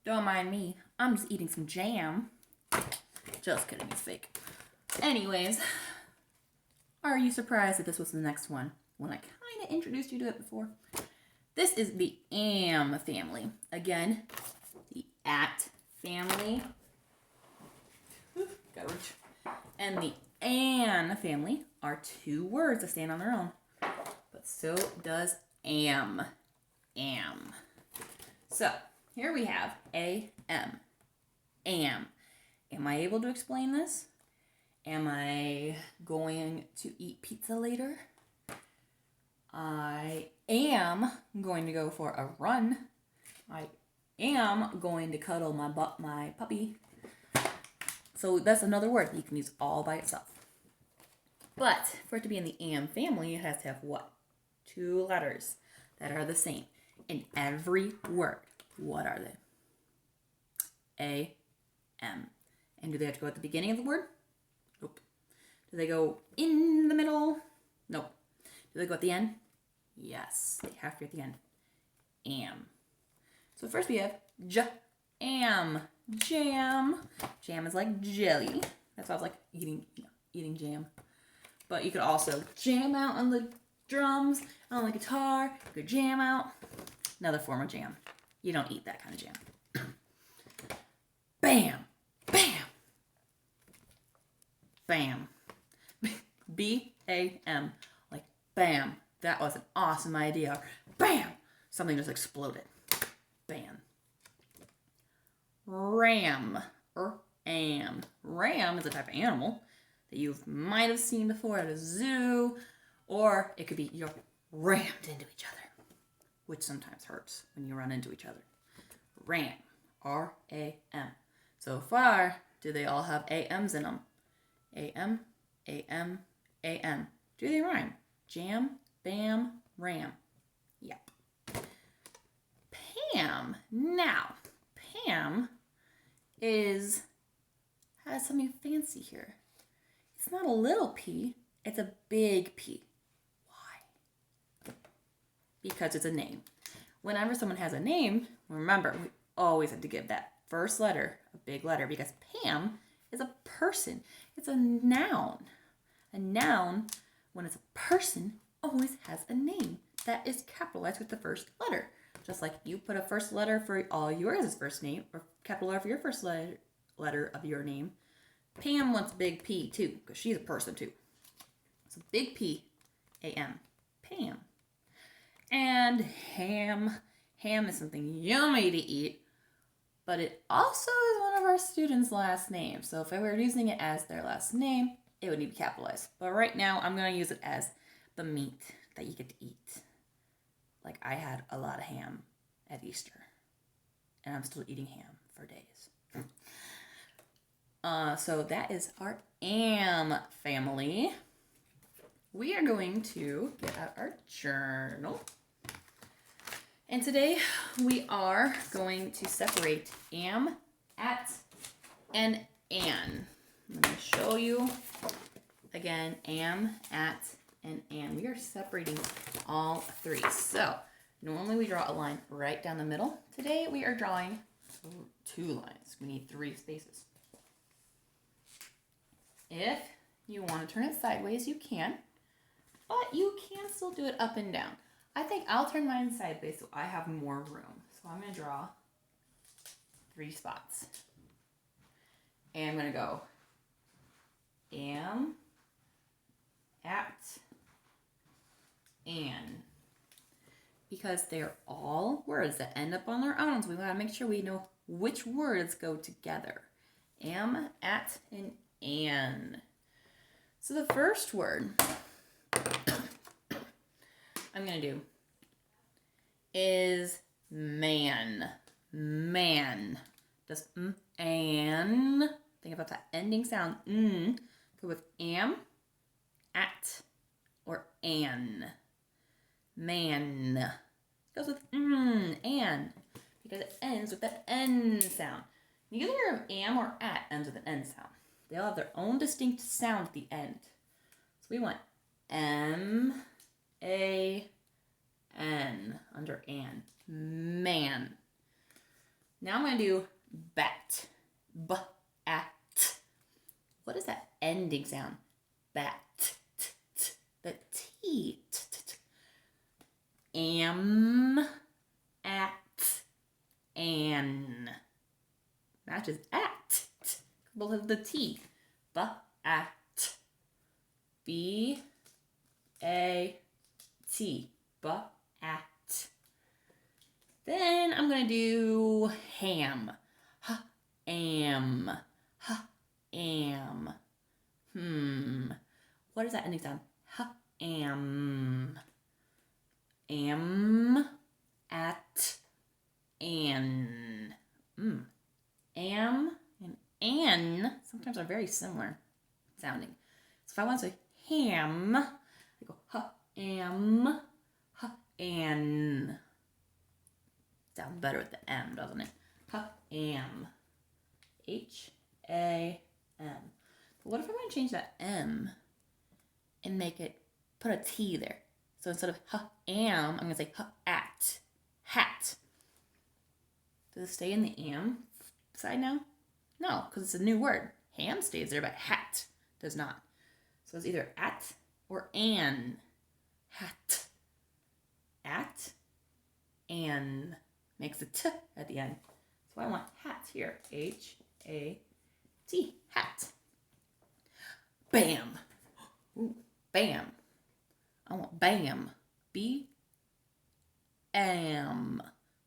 Don't mind me. I'm just eating some jam. Just kidding, it's fake. Anyways, are you surprised that this was the next one when I kind of introduced you to it before? This is the am family. Again, the at family. Gotta reach. And the an family are two words that stand on their own. But so does am. Am. So, here we have am. Am. Am I able to explain this? Am I going to eat pizza later? I am going to go for a run. I am going to cuddle my puppy. So that's another word that you can use all by itself. But for it to be in the am family, it has to have what? Two letters that are the same in every word. What are they? A, M. And do they have to go at the beginning of the word? Nope. Do they go in the middle? Nope. Do they go at the end? Yes, they have to be at the end. Am. So first we have jam. Jam. Jam is like jelly. That's why I was like eating jam. But you could also jam out on the drums, on the guitar. You could jam out. Another form of jam. You don't eat that kind of jam. Bam. Bam. Bam. B-A-M. Like bam. That was an awesome idea. Bam. Something just exploded. Bam. Ram. Or am. Ram is a type of animal that you might have seen before at a zoo. Or it could be you're rammed into each other, which sometimes hurts when you run into each other. Ram. R-A-M. So far, do they all have A-M's in them? A-M, A-M, A-M. Do they rhyme? Jam, bam, ram. Yep. Pam. Now, Pam has something fancy here. It's not a little p, it's a big P. Why? Because it's a name. Whenever someone has a name, remember, we always have to give that first letter a big letter because Pam is a person. It's a noun. A noun, when it's a person, always has a name that is capitalized with the first letter. Just like you put a first letter for all yours as first name, or capital letter for your first letter of your name. Pam wants big P too, because she's a person too. So big P, A-M, Pam. And ham. Ham is something yummy to eat, but it also is one of our students' last names. So if I were using it as their last name, it would need to be capitalized. But right now, I'm going to use it as the meat that you get to eat. Like I had a lot of ham at Easter, and I'm still eating ham for days. So that is our am family. We are going to get out our journal. And today we are going to separate am, at, and an. Let me show you again, am, at, and an. We are separating all three. So normally we draw a line right down the middle. Today we are drawing two lines. We need three spaces. If you want to turn it sideways, you can, but you can still do it up and down. I think I'll turn mine sideways so I have more room. So I'm going to draw three spots. And I'm going to go am, at, an. Because they're all words that end up on their own. So we want to make sure we know which words go together. Am, at, and an. So the first word I'm going to do is man. Man. Just an. Think about that ending sound. Go with am, at, or an. Man. Goes with an. Because it ends with that N sound. Neither am or at ends with an N sound. They all have their own distinct sound at the end. So we want M-A-N under an. Man. Now I'm going to do bat. B-at. What is that ending sound? Bat. The T. Am. At. An. Matches at. Both of the T. B-at. B-A-T. B-at. Then I'm going to do ham. H-am. H-am. What is that ending sound? H-am. Am. At. An. Am and an sometimes are very similar sounding. So if I want to say ham, I go h-am, h-an. Sounds better with the M, doesn't it? H-am. H-A-M. But what if I want to change that M and put a T there? So instead of h-am, I'm going to say h-at. Hat. Does it stay in the am side now? No, because it's a new word. Ham stays there, but hat does not. So it's either at or an. Hat. At. An. Makes a T at the end. So I want hat here. H-A-T. Hat. Bam. Ooh, bam. I want bam. B-am.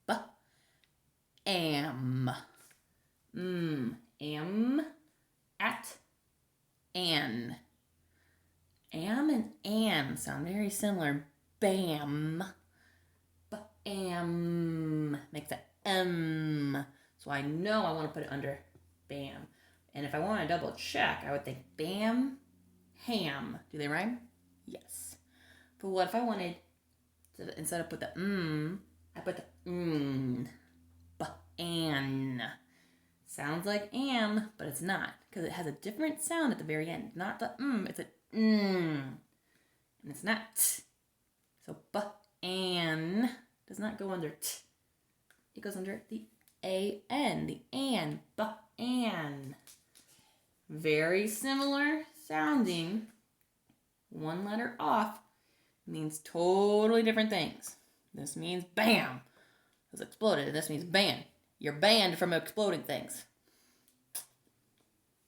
B-am. Am. At. An. Am and an sound very similar. Bam. Bam. Makes a M. So I know I want to put it under bam. And if I want to double check, I would think bam, ham. Do they rhyme? Yes. But what if I wanted to, instead of put the I put the B-an. Sounds like am, but it's not, because it has a different sound at the very end. Not the it's a and it's not t. So b-an does not go under t. It goes under the a-n, the an, b-an. Very similar sounding. One letter off means totally different things. This means bam. It was exploded, and this means ban. You're banned from exploding things.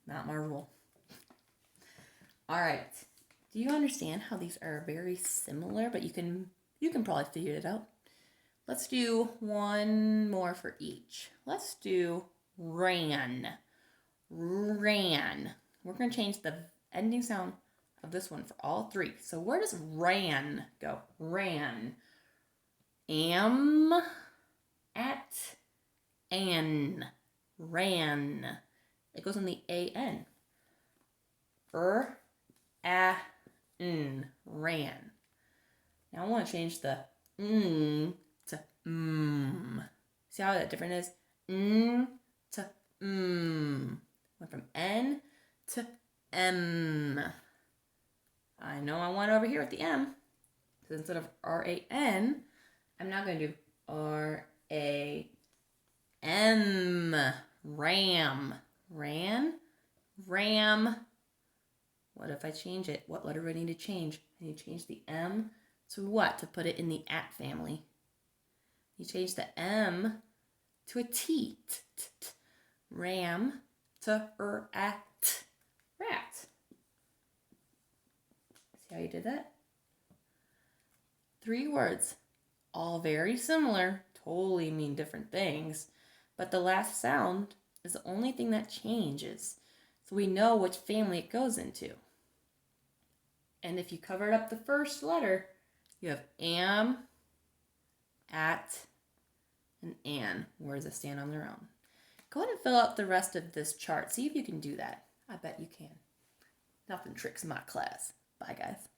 Not my rule. All right. Do you understand how these are very similar, but you can probably figure it out? Let's do one more for each. Let's do ran. Ran. We're going to change the ending sound of this one for all three. So where does ran go? Ran. Am. At. An. Ran. It goes in the A-N. A-N. Ran. Now I want to change the to See how that different is? To Went from N to M. I know I want it over here with the M. So instead of R-A-N, I'm now going to do R-A-M. Ram. Ran. Ram. What if I change it? What letter do I need to change? I need to change the M to what? To put it in the at family. You change the M to a T. Ram to at. Rat. See how you did that? 3 words, all very similar, totally mean different things, but the last sound is the only thing that changes, so we know which family it goes into. And if you covered up the first letter, you have am, at, and an. Where does it stand on their own? Go ahead and fill out the rest of this chart. See if you can do that. I bet you can. Nothing tricks my class. Bye, guys.